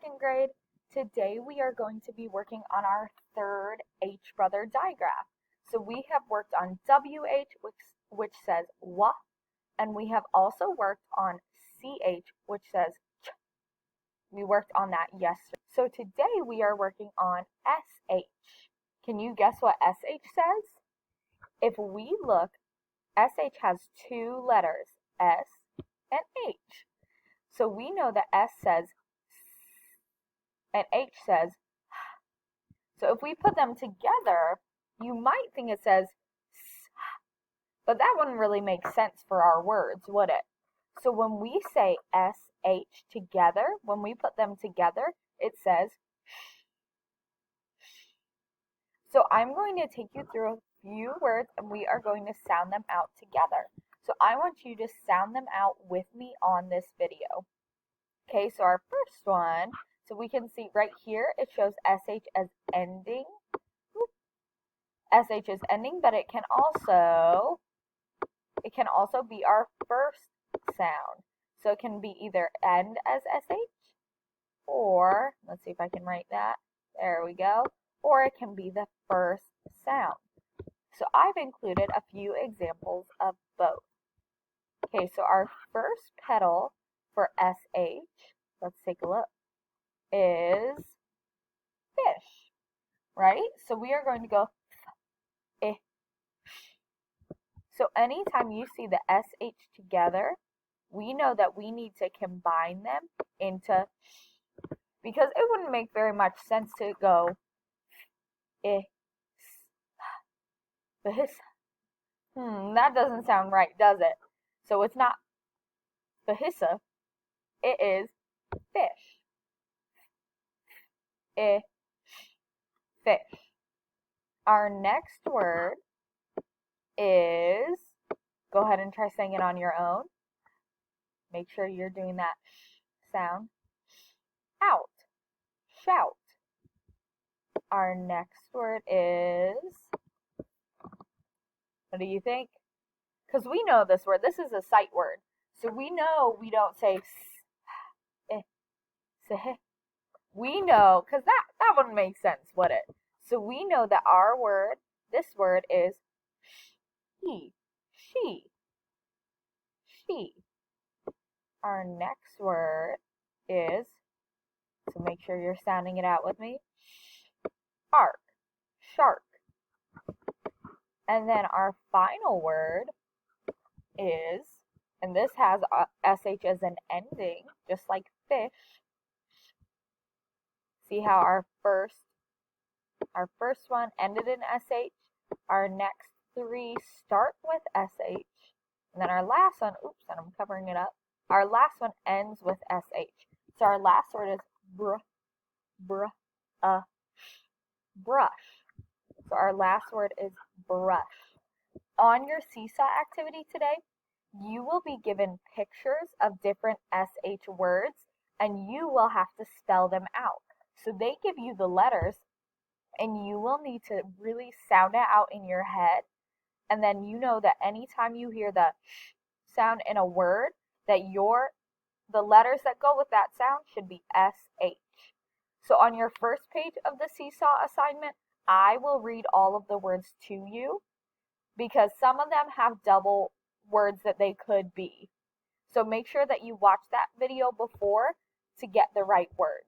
second grade. Today we are going to be working on our third H brother digraph. So we have worked on WH, which says WA, and we have also worked on CH, which says ch. We worked on that yesterday. So today we are working on SH. Can you guess what SH says? If we look, SH has two letters, S and H. So we know that S says S and H says H. So if we put them together, you might think it says S, but that wouldn't really make sense for our words, would it? So when we say SH together, when we put them together, it says sh. So I'm going to take you through a few words and we are going to sound them out together. So I want you to sound them out with me on this video. Okay, so our first one, so we can see right here, it shows SH as ending. SH is ending, but it can also be our first sound. So it can be either end as SH, or, let's see if I can write that. There we go. Or it can be the first sound. So I've included a few examples of both. Okay, so our first pedal for SH, let's take a look, is fish, right? So we are going to go eh. So anytime you see the SH together, we know that we need to combine them into sh, because it wouldn't make very much sense to go eh, this. That doesn't sound right, does it? So it's not fahissa, it is fish. Fish. Our next word is, go ahead and try saying it on your own. Make sure you're doing that sound. Out. Shout. Our next word is, what do you think? Because we know this word. This is a sight word. So we know we don't say s, we know, because that wouldn't make sense, would it? So we know that our word, this word is she. Our next word is, so make sure you're sounding it out with me, shark. And then our final word is, and this has SH as an ending, just like fish. See how our first one ended in SH, our next three start with SH, and then our last one, oops, and I'm covering it up, our last one ends with SH. So our last word is brush. So our last word is brush. On your seesaw activity today, you will be given pictures of different SH words, and you will have to spell them out. So they give you the letters, and you will need to really sound it out in your head. And then you know that anytime you hear the sh sound in a word, that the letters that go with that sound should be SH. So on your first page of the seesaw assignment, I will read all of the words to you, because some of them have double words that they could be. So make sure that you watch that video before to get the right words.